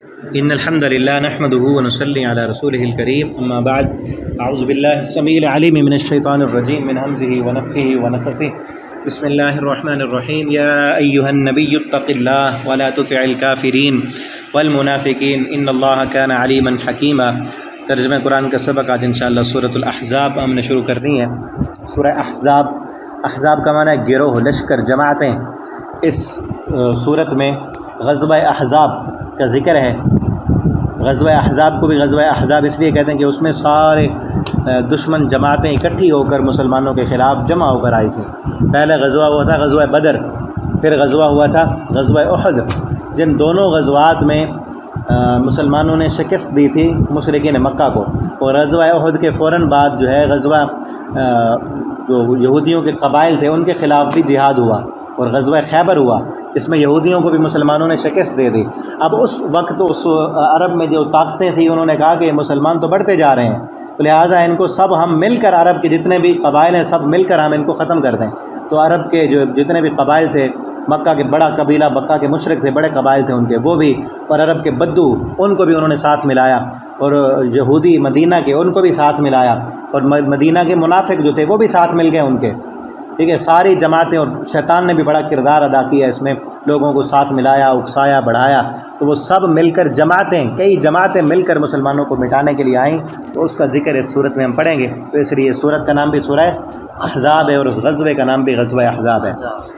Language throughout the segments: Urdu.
إن الحمد لله نحمده ونصلي على رسوله الكريم أما بعد أعوذ بالله السميع العليم من الشيطان الرجيم من همزه ونفخه ونفثه بسم الله الرحمن الرحيم يا أيها النبي اتق الله ولا تطع الكافرين والمنافقين إن الله كان عليما حكيما۔ ترجمہ قرآن کا سبق آج انشاءاللہ سورۃ الاحزاب ہم نے شروع کر دی ہے۔ سورہ احزاب، احزاب کا معنی ہے گروہ، لشکر، جماعتیں۔ اس سورت میں غزوہ احزاب کا ذکر ہے۔ غزوہ احزاب کو بھی غزوہ احزاب اس لیے کہتے ہیں کہ اس میں سارے دشمن جماعتیں اکٹھی ہو کر مسلمانوں کے خلاف جمع ہو کر آئی تھیں۔ پہلے غزوہ ہوا تھا غزوہ بدر، پھر غزوہ ہوا تھا غزوہ احد، جن دونوں غزوات میں مسلمانوں نے شکست دی تھی مشرکین مکہ کو، اور غزوہ احد کے فوراً بعد جو ہے غزوہ جو یہودیوں کے قبائل تھے ان کے خلاف بھی جہاد ہوا، اور غزوہ خیبر ہوا، اس میں یہودیوں کو بھی مسلمانوں نے شکست دے دی۔ اب اس وقت اس عرب میں جو طاقتیں تھیں انہوں نے کہا کہ مسلمان تو بڑھتے جا رہے ہیں، تو لہٰذا ان کو سب ہم مل کر، عرب کے جتنے بھی قبائل ہیں سب مل کر ہم ان کو ختم کر دیں۔ تو عرب کے جو جتنے بھی قبائل تھے، مکہ کے بڑا قبیلہ، مکہ کے مشرک تھے، بڑے قبائل تھے ان کے، وہ بھی، اور عرب کے بدو ان کو بھی انہوں نے ساتھ ملایا، اور یہودی مدینہ کے ان کو بھی ساتھ ملایا، اور مدینہ کے منافق جو تھے وہ بھی ساتھ مل گئے ان کے، ٹھیک ہے، ساری جماعتیں، اور شیطان نے بھی بڑا کردار ادا کیا اس میں، لوگوں کو ساتھ ملایا، اکسایا، بڑھایا، تو وہ سب مل کر جماعتیں، کئی جماعتیں مل کر مسلمانوں کو مٹانے کے لیے آئیں، تو اس کا ذکر اس صورت میں ہم پڑھیں گے۔ تو اس لیے سورت کا نام بھی سورہ احزاب ہے، اور اس غزوے کا نام بھی غزوہ احزاب ہے۔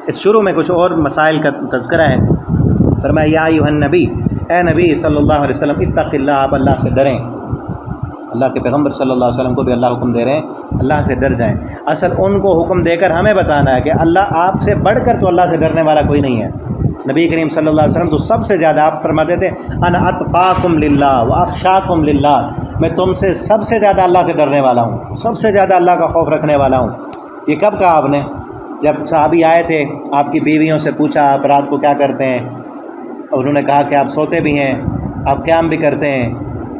اس شروع میں کچھ اور مسائل کا تذکرہ ہے۔ فرمایا یا ایھا النبی، اے نبی صلی اللہ علیہ وسلم، اتق اللہ، آپ اللہ سے ڈریں۔ اللہ کے پیغمبر صلی اللہ علیہ وسلم کو بھی اللہ حکم دے رہے ہیں اللہ سے ڈر جائیں۔ اصل ان کو حکم دے کر ہمیں بتانا ہے کہ اللہ آپ سے بڑھ کر تو اللہ سے ڈرنے والا کوئی نہیں ہے۔ نبی کریم صلی اللہ علیہ وسلم تو سب سے زیادہ، آپ فرماتے تھے انا اتقاکم للہ واخشاکم للہ، میں تم سے سب سے زیادہ اللہ سے ڈرنے والا ہوں، سب سے زیادہ اللہ کا خوف رکھنے والا ہوں۔ یہ کب کہا آپ نے؟ جب صحابی آئے تھے، آپ کی بیویوں سے پوچھا آپ رات کو کیا کرتے ہیں، اور انہوں نے کہا کہ آپ سوتے بھی ہیں، آپ قیام بھی کرتے ہیں،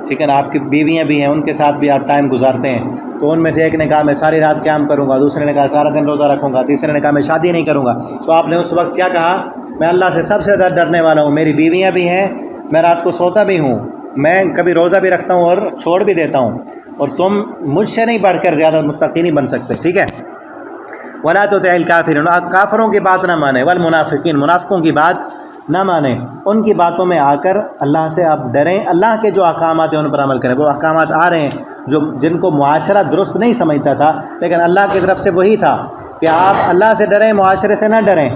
ٹھیک ہے نا، آپ کی بیویاں بھی ہیں، ان کے ساتھ بھی آپ ٹائم گزارتے ہیں۔ تو ان میں سے ایک نے کہا میں ساری رات قیام کروں گا، دوسرے نے کہا سارا دن روزہ رکھوں گا، تیسرے نے کہا میں شادی نہیں کروں گا۔ تو آپ نے اس وقت کیا کہا؟ میں اللہ سے سب سے زیادہ ڈرنے والا ہوں، میری بیویاں بھی ہیں، میں رات کو سوتا بھی ہوں، میں کبھی روزہ بھی رکھتا ہوں اور چھوڑ بھی دیتا ہوں، اور تم مجھ سے نہیں بڑھ کر زیادہ متقی نہیں بن سکتے، ٹھیک ہے۔ ولا تطع الکافرین، کافروں کی بات نہ مانیں، والمنافقین، منافقوں کی بات نہ مانیں، ان کی باتوں میں آ کر اللہ سے آپ ڈریں، اللہ کے جو احکامات ہیں ان پر عمل کریں۔ وہ احکامات آ رہے ہیں جن کو معاشرہ درست نہیں سمجھتا تھا، لیکن اللہ کی طرف سے وہی تھا کہ آپ اللہ سے ڈریں، معاشرے سے نہ ڈریں،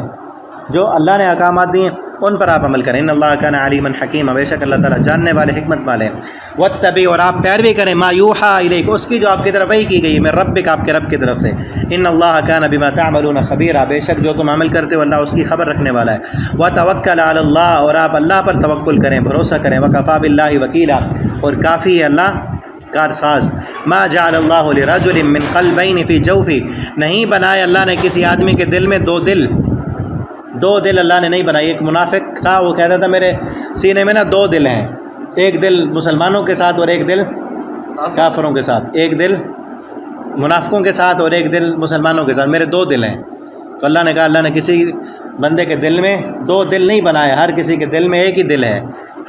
جو اللہ نے احکامات دیے ان پر آپ عمل کریں۔ ان اللہ کان علیما حکیما، بے شک اللہ تعالیٰ جاننے والے، حکمت والے ہیں۔ واتبع، اور آپ پیروی کریں، ما یوحیٰ الیک، اس کی جو آپ کی طرف وحی کی گئی ہے، من ربک، آپ کے رب کی طرف سے۔ ان اللہ کان بما تعملون خبیرا، بے شک جو تم عمل کرتے ہو اللہ اس کی خبر رکھنے والا ہے۔ وتوکل علی اللہ، اور آپ اللہ پر توکل کریں، بھروسہ کریں۔ وکفیٰ باللہ وکیلا، اور کافی ہے اللہ کارساز۔ ما جعل اللہ لرجل من قلبین فی جوفہ، نہیں بنائے اللہ نے کسی آدمی کے دل میں دو دل اللہ نے نہیں بنائی۔ ایک منافق تھا، وہ کہتا تھا میرے سینے میں نا دو دل ہیں، ایک دل مسلمانوں کے ساتھ اور ایک دل کافروں کے ساتھ، ایک دل منافقوں کے ساتھ اور ایک دل مسلمانوں کے ساتھ، میرے دو دل ہیں۔ تو اللہ نے کہا اللہ نے کسی بندے کے دل میں دو دل نہیں بنائے، ہر کسی کے دل میں ایک ہی دل ہے،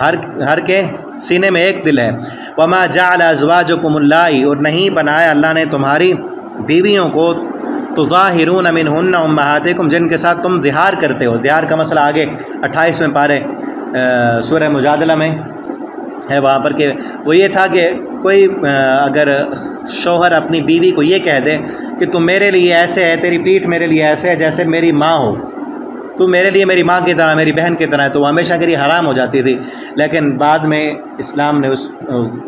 ہر کے سینے میں ایک دل ہے۔ وما جعل ازواجکم اللائی، اور نہیں بنایا اللہ نے تمہاری بیویوں کو، تظاہرون منہن امہاتکم، جن کے ساتھ تم زہار کرتے ہو۔ زہار کا مسئلہ آگے 28ویں پارے سورہ مجادلہ میں ہے، وہاں پر کہ وہ یہ تھا کہ کوئی اگر شوہر اپنی بیوی کو یہ کہہ دے کہ تم میرے لیے ایسے ہے، تیری پیٹھ میرے لیے ایسے ہے جیسے میری ماں ہو، تو میرے لیے میری ماں کی طرح، میری بہن کی طرح ہے، تو وہ ہمیشہ کے لیے حرام ہو جاتی تھی۔ لیکن بعد میں اسلام نے اس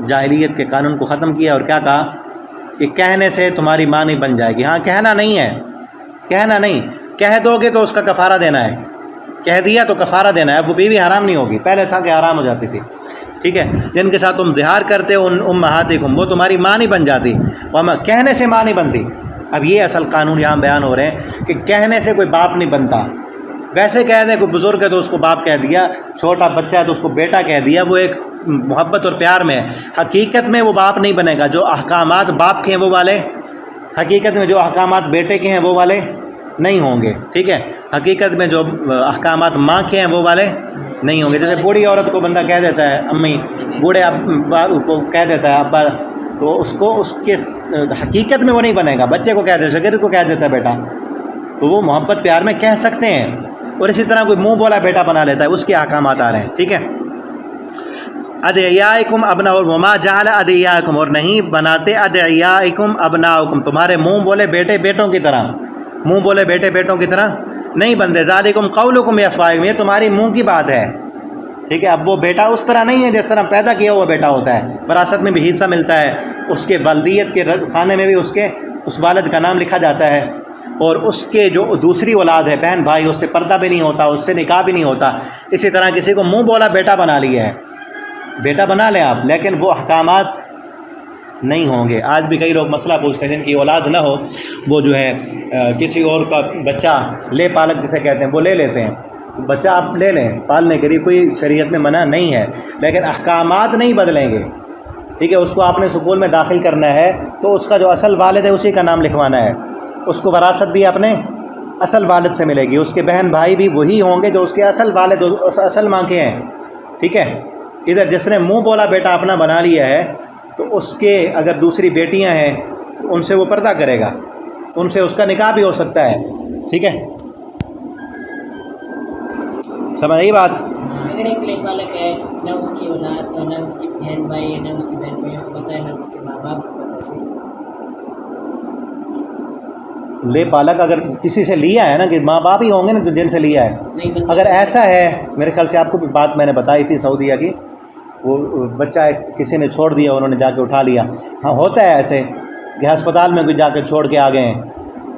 جاہلیت کے قانون کو ختم کیا، اور کیا کہا کہ کہنے سے تمہاری ماں نہیں بن جائے گی۔ ہاں، کہنا نہیں ہے، کہنا نہیں، کہہ دو گے تو اس کا کفارہ دینا ہے، کہہ دیا تو کفارہ دینا ہے، اب وہ بیوی حرام نہیں ہوگی، پہلے تھا کہ حرام ہو جاتی تھی، ٹھیک ہے۔ جن کے ساتھ تم زہار کرتے ہو ان امہاتکم، وہ تمہاری ماں نہیں بن جاتی، کہنے سے ماں نہیں بنتی۔ اب یہ اصل قانون یہاں بیان ہو رہے ہیں کہ کہنے سے کوئی باپ نہیں بنتا۔ ویسے کہہ دیں کوئی بزرگ ہے تو اس کو باپ کہہ دیا، چھوٹا بچہ ہے تو اس کو بیٹا کہہ دیا، وہ ایک محبت اور پیار میں ہے، حقیقت میں وہ باپ نہیں بنے گا۔ جو احکامات باپ کے ہیں وہ والے حقیقت میں جو احکامات بیٹے کے ہیں وہ والے نہیں ہوں گے، ٹھیک ہے۔ حقیقت میں جو احکامات ماں کے ہیں وہ والے نہیں ہوں گے. جیسے بوڑھی عورت کو بندہ کہہ دیتا ہے امی، بوڑھے ابا کو کہہ دیتا ہے ابا، تو اس کو اس کے حقیقت میں وہ نہیں بنے گا. بچے کو کہہ دیتا ہے، شاگرد کو کہہ دیتا ہے بیٹا، تو وہ محبت پیار میں کہہ سکتے ہیں. اور اسی طرح کوئی منہ بولا بیٹا بنا لیتا ہے، اس کے احکامات آ رہے ہیں. ٹھیک ہے. ادعیاءکم ابناء، وما جعل ادعیاءکم، اور نہیں بناتے ادعیاءکم ابناءکم، تمہارے منہ بولے بیٹے بیٹوں کی طرح، منہ بولے بیٹے بیٹوں کی طرح نہیں بندے. ذالکم قولکم بافواہکم، یہ تمہاری منہ کی بات ہے. ٹھیک ہے. اب وہ بیٹا اس طرح نہیں ہے جس طرح پیدا کیا ہوا بیٹا ہوتا ہے، وراثت میں بھی حصہ ملتا ہے، اس کے والدیت کے خانے میں بھی اس والد کا نام لکھا جاتا ہے، اور اس کے جو دوسری اولاد ہے بہن بھائی، اس سے پردہ بھی نہیں ہوتا، اس سے نکاح بھی نہیں ہوتا. اسی طرح کسی کو منہ بولا بیٹا بنا لیا ہے، بیٹا بنا لیں آپ، لیکن وہ احکامات نہیں ہوں گے. آج بھی کئی لوگ مسئلہ پوچھتے ہیں جن کی اولاد نہ ہو، وہ جو ہے کسی اور کا بچہ لے پالک جسے کہتے ہیں وہ لے لیتے ہیں. تو بچہ آپ لے لیں پالنے کے لیے، کوئی شریعت میں منع نہیں ہے، لیکن احکامات نہیں بدلیں گے. ٹھیک ہے. اس کو آپ نے سکول میں داخل کرنا ہے تو اس کا جو اصل والد ہے اسی کا نام لکھوانا ہے. اس کو وراثت بھی اپنے اصل والد سے ملے گی، اس کے بہن بھائی بھی وہی ہوں گے جو اس کے اصل والد اصل ماں کے ہیں. ٹھیک ہے. ادھر جس نے منہ بولا بیٹا اپنا بنا لیا ہے، تو اس کے اگر دوسری بیٹیاں ہیں تو ان سے وہ پردہ کرے گا، ان سے اس کا نکاح بھی ہو سکتا ہے. ٹھیک ہے. سمجھ آئی بات؟ اگر ایک لے پالک ہے، نہ اس کی اولاد، نہ اس کی بہن بھائی، نہ اس کی بہن بھائیوں کو پتہ ہے، نہ اس کے ماں باپ کو پتہ ہے. لے پالک اگر کسی سے لیا ہے نا، کہ ماں باپ ہی ہوں گے نا جن سے لیا ہے. اگر ایسا ہے، میرے خیال سے آپ کو بھی بات میں نے بتائی تھی سعودیہ کی، وہ بچہ کسی نے چھوڑ دیا، انہوں نے جا کے اٹھا لیا. ہاں ہوتا ہے ایسے کہ ہسپتال میں کوئی جا کے چھوڑ کے آ گئے ہیں،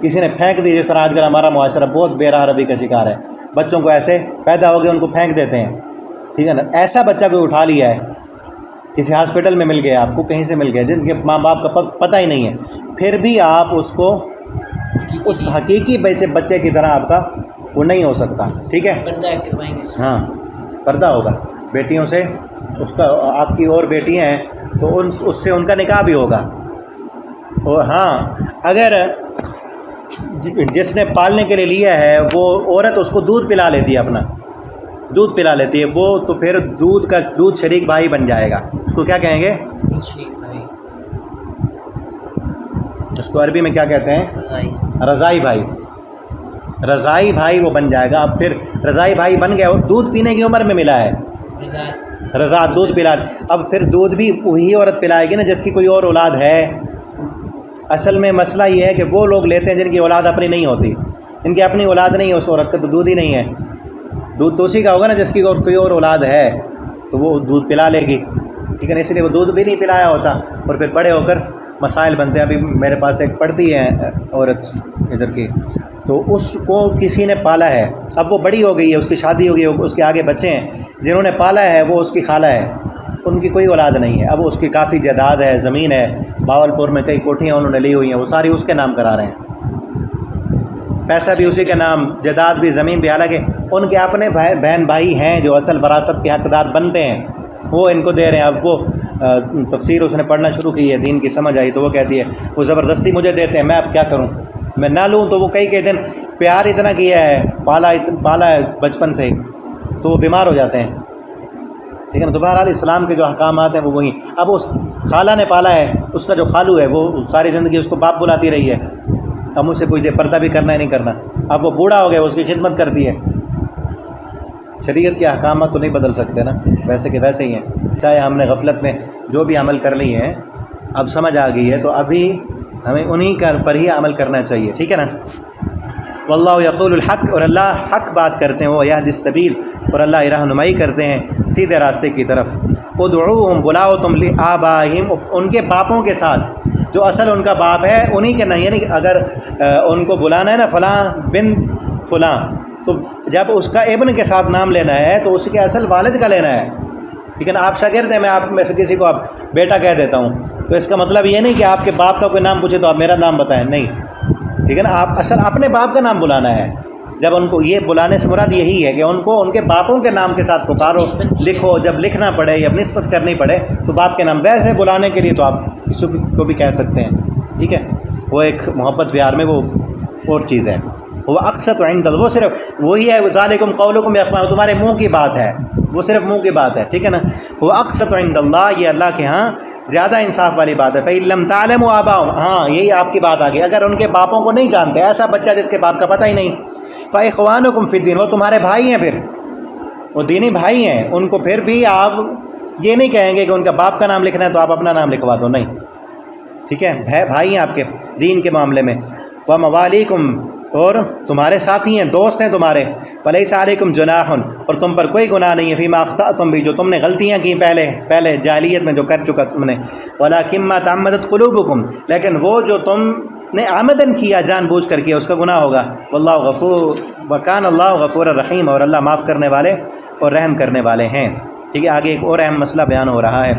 کسی نے پھینک دی. جس طرح آج کل ہمارا معاشرہ بہت بے راہ روی کا شکار ہے، بچوں کو ایسے پیدا ہو گئے ان کو پھینک دیتے ہیں. ٹھیک ہے نا. ایسا بچہ کوئی اٹھا لیا ہے، کسی ہاسپٹل میں مل گیا، آپ کو کہیں سے مل گیا، جن کے ماں باپ کا پتہ ہی نہیں ہے، پھر بھی آپ اس کو اس حقیقی بچے کی طرح آپ کا وہ نہیں ہو سکتا. ٹھیک ہے. پردہ کروائیں گے. ہاں پردہ ہوگا بیٹیوں سے، اس کا آپ کی اور بیٹیاں ہیں تو اس سے ان کا نکاح بھی ہوگا. اور ہاں اگر جس نے پالنے کے لیے لیا ہے وہ عورت اس کو دودھ پلا لیتی ہے، اپنا دودھ پلا لیتی ہے، وہ تو پھر دودھ شریک بھائی بن جائے گا. اس کو کیا کہیں گے؟ شریک بھائی. اس کو عربی میں کیا کہتے ہیں؟ رضائی بھائی. رضائی بھائی وہ بن جائے گا. اب پھر رضائی بھائی بن گیا، اور دودھ پینے کی عمر میں ملا ہے، رضا دودھ پلا. اب پھر دودھ بھی وہی عورت پلائے گی نا جس کی کوئی اور اولاد ہے. اصل میں مسئلہ یہ ہے کہ وہ لوگ لیتے ہیں جن کی اولاد اپنی نہیں ہوتی. ان کی اپنی اولاد نہیں ہے، اس عورت کا تو دودھ ہی نہیں ہے. دودھ تو اسی کا ہوگا نا جس کی کوئی اور اولاد ہے، تو وہ دودھ پلا لے گی. ٹھیک ہے نا. اس لیے وہ دودھ بھی نہیں پلایا ہوتا، اور پھر بڑے ہو کر مسائل بنتے ہیں. ابھی میرے پاس ایک پڑھتی ہے عورت ادھر کی، تو اس کو کسی نے پالا ہے. اب وہ بڑی ہو گئی ہے، اس کی شادی ہو گئی ہے، اس کے آگے بچے ہیں. جنہوں نے پالا ہے وہ اس کی خالہ ہے، ان کی کوئی اولاد نہیں ہے. اب اس کی کافی جائیداد ہے، زمین ہے، باولپور میں کئی کوٹھیاں انہوں نے لی ہوئی ہیں، وہ ساری اس کے نام کرا رہے ہیں. پیسہ بھی اسی کے نام، جائیداد بھی، زمین بھی. حالانکہ ان کے اپنے بہن بھائی ہیں جو اصل وراثت کے حقدار بنتے ہیں، وہ ان کو دے رہے ہیں. اب وہ تفسیر اس نے پڑھنا شروع کی ہے، دین کی سمجھ آئی تو وہ کہتی ہے وہ زبردستی مجھے دیتے ہیں، میں اب کیا کروں، میں نہ لوں تو وہ کئی دن پیار اتنا کیا ہے، پالا ہے بچپن سے ہی، تو وہ بیمار ہو جاتے ہیں. ٹھیک ہے نا. تو بہرحال اسلام کے جو احکامات ہیں وہ وہی. اب اس خالہ نے پالا ہے، اس کا جو خالو ہے وہ ساری زندگی اس کو باپ بلاتی رہی ہے. اب مجھ سے پوچھتے پردہ بھی کرنا ہے نہیں کرنا. اب وہ بوڑھا ہو گیا، اس کی خدمت کرتی ہے. شریعت کے احکامات تو نہیں بدل سکتے نا، ویسے کہ ویسے ہی ہیں. چاہے ہم نے غفلت میں جو بھی عمل کر لیے ہیں، اب سمجھ آ گئی ہے تو ابھی ہمیں انہی پر ہی عمل کرنا چاہیے. ٹھیک ہے نا. واللہ یقول الحق، اور اللہ حق بات کرتے ہیں، وہ یہدی السبیل، اور اللہ رہنمائی کرتے ہیں سیدھے راستے کی طرف. ادعوہم، بلاؤ تم لآبائہم، ان کے باپوں کے ساتھ، جو اصل ان کا باپ ہے انہی کے نہیں. یعنی اگر ان کو بلانا ہے نا فلاں بن فلاں، تو جب اس کا ابن کے ساتھ نام لینا ہے تو اس کے اصل والد کا لینا ہے. لیکن آپ شاگرد ہیں، میں آپ میں سے کسی کو آپ بیٹا کہہ دیتا ہوں، تو اس کا مطلب یہ نہیں کہ آپ کے باپ کا کوئی نام پوچھے تو آپ میرا نام بتائیں، نہیں. ٹھیک ہے نا. آپ اصل اپنے باپ کا نام بلانا ہے. جب ان کو یہ بلانے سے مراد یہی ہے کہ ان کو ان کے باپوں کے نام کے ساتھ پکارو، لکھو. جب لکھنا پڑے یا نسبت کرنی پڑے تو باپ کے نام. ویسے بلانے کے لیے تو آپ کسی کو بھی کہہ سکتے ہیں. ٹھیک ہے. وہ ایک محبت پیار میں وہ اور چیز ہے. وہ اقسط عند اللہ، وہ صرف وہی ہے ذالکم قولکم بافواہکم، تمہارے منہ کی بات ہے، وہ صرف منہ کی بات ہے، ٹھیک ہے نا. وہ اقسط عند اللہ، یہ اللہ کے ہاں زیادہ انصاف والی بات ہے. فَإِن لَّمْ تَعْلَمُوا آبَاءَهُمْ، ہاں یہی آپ کی بات آ گئی، اگر ان کے باپوں کو نہیں جانتے، ایسا بچہ جس کے باپ کا پتہ ہی نہیں، فَإِخْوَانُكُمْ فِي الدِّينِ، وہ تمہارے بھائی ہیں، پھر وہ دینی بھائی ہیں، ان کو پھر بھی آپ یہ نہیں کہیں گے کہ ان کا باپ کا نام لکھنا ہے تو آپ اپنا نام لکھوا دو، نہیں، ٹھیک ہے، بھائی ہیں آپ کے دین کے معاملے میں. وَمَوَالِيكُمْ، اور تمہارے ساتھی ہیں، دوست ہیں تمہارے. وَلَيْسَ عَلَيْكُمْ جُنَاحٌ، اور تم پر کوئی گناہ نہیں ہے، فِيمَا أَخْطَأْتُمْ بِهِ، جو تم نے غلطیاں کی پہلے جاہلیت میں جو کر چکا تم نے. وَلَكِنْ مَا تَعَمَّدَتْ قُلُوبُكُمْ، لیکن وہ جو تم نے عمدن کیا، جان بوجھ کر کیا، اس کا گناہ ہوگا. وَاللَّهُ غَفُورٌ، وَكَانَ اللَّهُ غَفُورًا رَحِيمًا، اور اللہ معاف کرنے والے اور رحم کرنے والے ہیں. ٹھیک ہے، آگے ایک اور اہم مسئلہ بیان ہو رہا ہے.